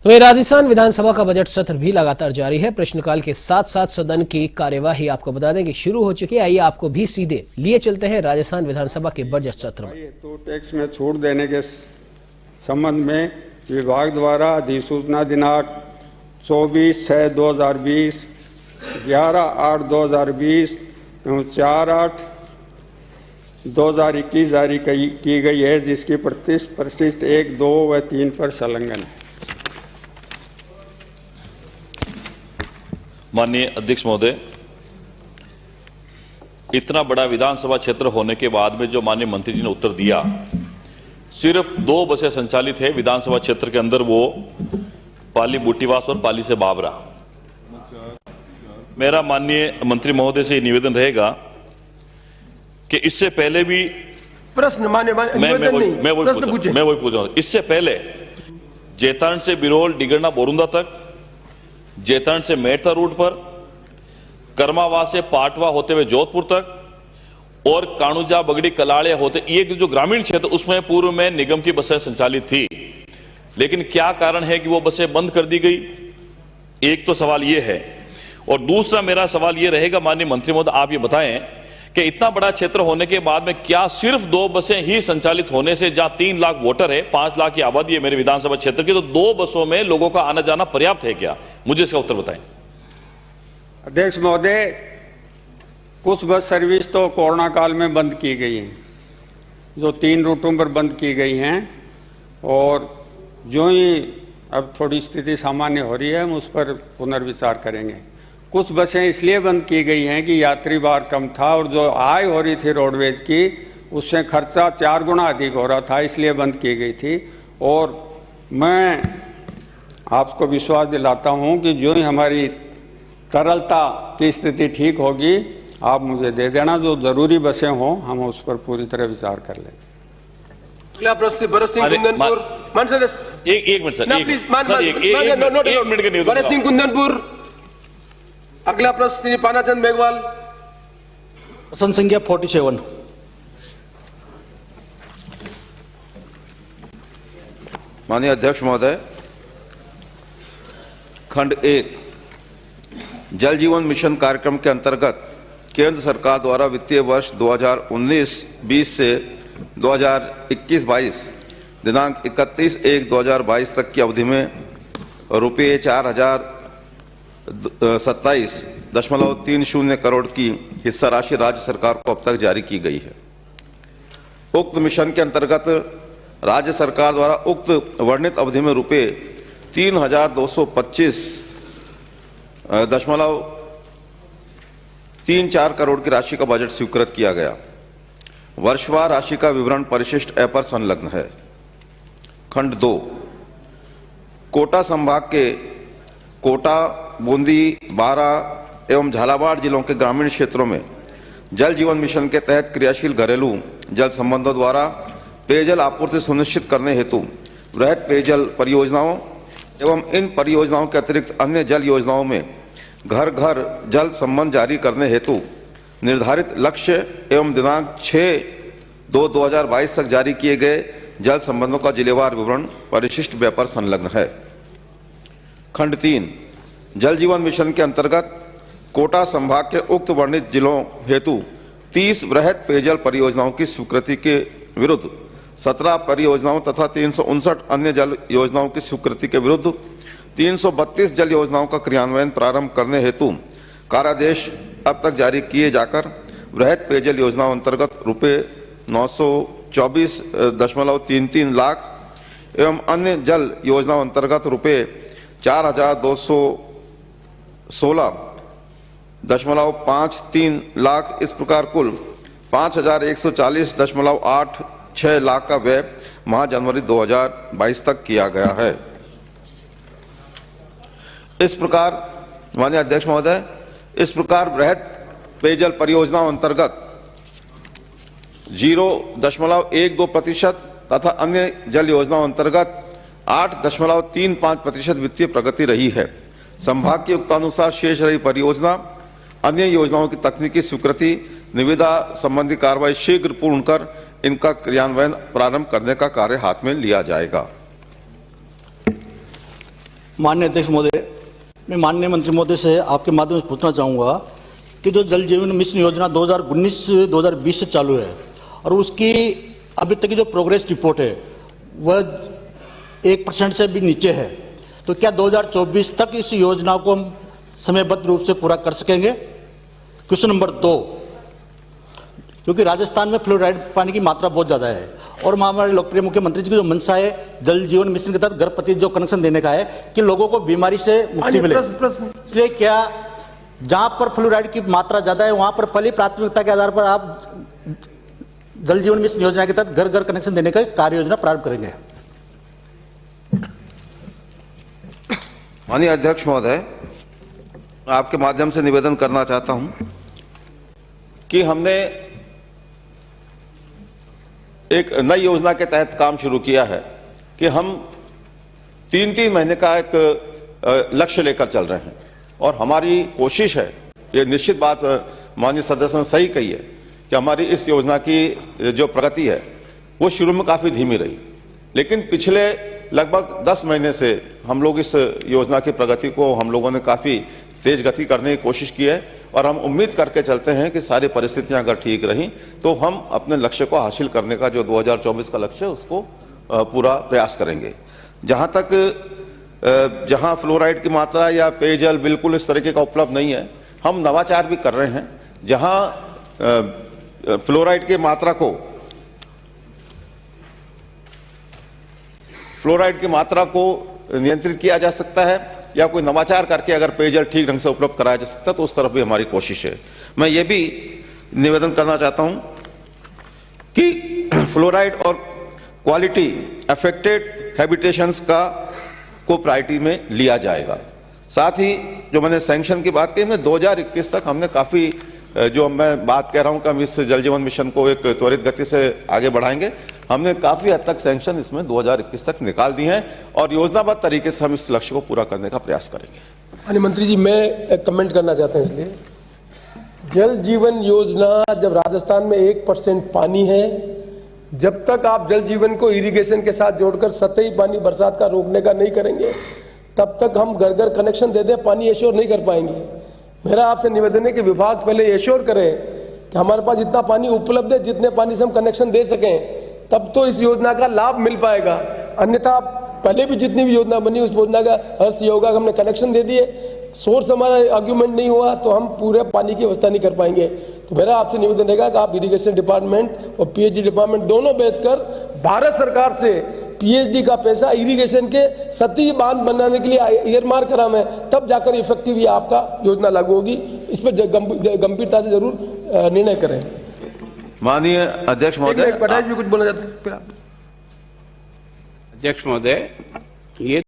तो ये राजस्थान विधानसभा का बजट सत्र भी लगातार जारी है। प्रश्नकाल के साथ साथ सदन की कार्यवाही आपको बता दें कि शुरू हो चुकी है। आइए आपको भी सीधे लिए चलते हैं राजस्थान विधानसभा के बजट सत्र में। तो टैक्स में छूट देने के संबंध में विभाग द्वारा अधिसूचना दिनांक 24/6/2020, 11/8/2020 एवं 4/8/2021 जारी की गई है, जिसकी परिशिष्ट 1, 2 व 3 पर संलग्न है। माननीय अध्यक्ष महोदय, इतना बड़ा विधानसभा क्षेत्र होने के बाद में जो माननीय मंत्री जी ने उत्तर दिया, सिर्फ 2 बसें संचालित है विधानसभा क्षेत्र के अंदर, वो पाली बूटीवास और पाली से बाबरा। मेरा माननीय मंत्री महोदय से निवेदन रहेगा कि इससे पहले भी प्रश्न मैं वही पूछ रहा हूं। इससे पहले जैतारण से बिरोल, डिगरना, बोरुंदा तक, जैतारण से मेड़ता रूट पर, कर्मावा से पाटवा होते हुए जोधपुर तक और काणुजा, बगड़ी, कलाड़े होते, ये जो ग्रामीण क्षेत्र उसमें पूर्व में निगम की बसें संचालित थी, लेकिन क्या कारण है कि वो बसें बंद कर दी गई? एक तो सवाल ये है। और दूसरा मेरा सवाल ये रहेगा माननीय मंत्री महोदय, आप ये बताएं कि इतना बड़ा क्षेत्र होने के बाद में क्या सिर्फ 2 बसें ही संचालित होने से, जहां 3 लाख वोटर है, 5 लाख की आबादी है मेरे विधानसभा क्षेत्र की, तो 2 बसों में लोगों का आना जाना पर्याप्त है क्या? मुझे इसका उत्तर बताएं। अध्यक्ष महोदय, कुछ बस सर्विस तो कोरोना काल में बंद की गई हैं, जो 3 रूटों पर बंद की गई हैं, और जो ही अब थोड़ी स्थिति सामान्य हो रही है हम उस पर पुनर्विचार करेंगे। कुछ बसें इसलिए बंद की गई हैं कि यात्री भार कम था और जो आय हो रही थी रोडवेज की, उससे खर्चा 4 गुना अधिक हो रहा था, इसलिए बंद की गई थी। और मैं आपको विश्वास दिलाता हूं कि जो ही हमारी तरलता की स्थिति ठीक होगी, आप मुझे दे देना, जो जरूरी बसें हों हम उस पर पूरी तरह विचार कर लेंगे। अगला प्रश्न भरत सिंह कुंदनपुर। एक मिनट सर, एक मिनट के भरत सिंह कुंदनपुर। अगला प्रश्न श्री पानाचंद मेघवाल। प्रश्न संख्या 47। माननीय अध्यक्ष महोदय, खंड 1 जल जीवन मिशन कार्यक्रम के अंतर्गत केंद्र सरकार द्वारा वित्तीय वर्ष 2019-20 से 2021-22 दिनांक 31/1/2022 तक की अवधि में रुपये 4027.30 करोड़ की हिस्सा राशि राज्य सरकार को अब तक जारी की गई है। उक्त मिशन के अंतर्गत राज्य सरकार द्वारा उक्त वर्णित अवधि में रुपये 3225.34 करोड़ की राशि का बजट स्वीकृत किया गया। वर्षवार राशि का विवरण परिशिष्ट ए पर संलग्न है। खंड 2 कोटा संभाग के कोटा, बूंदी, बारा एवं झालावाड़ जिलों के ग्रामीण क्षेत्रों में जल जीवन मिशन के तहत क्रियाशील घरेलू जल संबंधों द्वारा पेयजल आपूर्ति सुनिश्चित करने हेतु वृहद पेयजल परियोजनाओं एवं इन परियोजनाओं के अतिरिक्त अन्य जल योजनाओं में घर घर जल संबंध जारी करने हेतु निर्धारित लक्ष्य एवं दिनांक 6/2/2022 तक जारी किए गए जल संबंधों का जिलेवार विवरण परिशिष्ट व्यय पर संलग्न है। खंड 3 जल जीवन मिशन के अंतर्गत कोटा संभाग के उक्त वर्णित जिलों हेतु 30 वृहद पेयजल परियोजनाओं की स्वीकृति के विरुद्ध 17 परियोजनाओं तथा 359 अन्य जल योजनाओं की स्वीकृति के विरुद्ध 332 जल योजनाओं का क्रियान्वयन प्रारंभ करने हेतु कार्यादेश अब तक जारी किए जाकर वृहद पेयजल योजनाओं अंतर्गत रुपये 924.33 लाख एवं अन्य जल योजनाओं अंतर्गत रुपये 4,216.53 लाख, इस प्रकार कुल 5,140.86 लाख का व्यय माह जनवरी 2022 तक किया गया है। इस प्रकार माननीय अध्यक्ष महोदय, इस प्रकार वृहद पेयजल परियोजनाओं अंतर्गत 0.12% तथा अन्य जल योजनाओं अंतर्गत 8.35% वित्तीय प्रगति रही है। संभाग के युक्तानुसार शेष रही परियोजना अन्य योजनाओं की तकनीकी स्वीकृति निविदा संबंधी कार्रवाई शीघ्र पूर्ण कर इनका क्रियान्वयन प्रारंभ करने का कार्य हाथ में लिया जाएगा। माननीय अध्यक्ष महोदय, मैं माननीय मंत्री महोदय से आपके माध्यम से पूछना चाहूँगा कि जो जल जीवन मिशन योजना 2019-2020 से चालू है और उसकी अभी तक की जो प्रोग्रेस रिपोर्ट है वह 1% से भी नीचे है, तो क्या 2024 तक इस योजना को हम समयबद्ध रूप से पूरा कर सकेंगे? क्वेश्चन नंबर 2, क्योंकि राजस्थान में फ्लोराइड पानी की मात्रा बहुत ज़्यादा है और हमारे लोकप्रिय मुख्यमंत्री जी की जो मंशा है जल जीवन मिशन के तहत घर प्रति जो कनेक्शन देने का है कि लोगों को बीमारी से मुक्ति मिले, इसलिए क्या जहां पर फ्लोराइड की मात्रा ज़्यादा है वहां पर पहली प्राथमिकता के आधार पर आप जल जीवन मिशन योजना के तहत घर घर कनेक्शन देने का कार्य योजना प्रारंभ करेंगे? माननीय अध्यक्ष महोदय, आपके माध्यम से निवेदन करना चाहता हूं कि हमने एक नई योजना के तहत काम शुरू किया है कि हम 3-3 महीने का एक लक्ष्य लेकर चल रहे हैं और हमारी कोशिश है, ये निश्चित बात माननीय सदस्य ने सही कही है कि हमारी इस योजना की जो प्रगति है वो शुरू में काफ़ी धीमी रही, लेकिन पिछले लगभग 10 महीने से हम लोग इस योजना की प्रगति को हम लोगों ने काफ़ी तेज गति करने की कोशिश की है और हम उम्मीद करके चलते हैं कि सारी परिस्थितियां अगर ठीक रहीं तो हम अपने लक्ष्य को हासिल करने का जो 2024 का लक्ष्य है उसको पूरा प्रयास करेंगे। जहां तक जहां फ्लोराइड की मात्रा या पेयजल बिल्कुल इस तरीके का उपलब्ध नहीं है, हम नवाचार भी कर रहे हैं। जहां फ्लोराइड की मात्रा को नियंत्रित किया जा सकता है या कोई नवाचार करके अगर पेयजल ठीक ढंग से उपलब्ध कराया जा सकता है तो उस तरफ भी हमारी कोशिश है। मैं ये भी निवेदन करना चाहता हूं कि फ्लोराइड और क्वालिटी अफेक्टेड हैबिटेशंस को प्रायोरिटी में लिया जाएगा। साथ ही जो मैंने सैंक्शन की बात कही, 2021 तक हमने काफ़ी जो मैं बात कह रहा हूं कि हम इस जल जीवन मिशन को एक त्वरित गति से आगे बढ़ाएंगे, हमने काफ़ी हद तक सैंक्शन इसमें 2021 तक निकाल दी हैं और योजनाबद्ध तरीके से हम इस लक्ष्य को पूरा करने का प्रयास करेंगे। माननीय मंत्री जी, मैं एक कमेंट करना चाहता हूं। इसलिए जल जीवन योजना, जब राजस्थान में 1% पानी है, जब तक आप जल जीवन को इरिगेशन के साथ जोड़कर सतही पानी बरसात का रोकने का नहीं करेंगे तब तक हम घर घर कनेक्शन दे दें पानी एश्योर नहीं कर पाएंगे। मेरा आपसे निवेदन है कि विभाग पहले एश्योर करे कि हमारे पास जितना पानी उपलब्ध है, जितने पानी से हम कनेक्शन दे सकें, तब तो इस योजना का लाभ मिल पाएगा। अन्यथा पहले भी जितनी भी योजना बनी उस योजना का अर्थ ये होगा कि हमने कनेक्शन दे दिए, सोर्स हमारा आर्ग्यूमेंट नहीं हुआ तो हम पूरे पानी की व्यवस्था नहीं कर पाएंगे। तो मेरा आपसे निवेदन रहेगा कि आप इरिगेशन डिपार्टमेंट और पीएचडी डिपार्टमेंट दोनों बैठकर भारत सरकार से पीएचडी का पैसा इरिगेशन के सतही बांध बनाने के लिए ईयरमार्क करा में, तब जाकर इफेक्टिव ये आपका योजना लागू होगी। इस पर गंभीरता से जरूर निर्णय करें। माननीय अध्यक्ष महोदय, पटेल भी कुछ बोलना चाहते हैं? अध्यक्ष महोदय, ये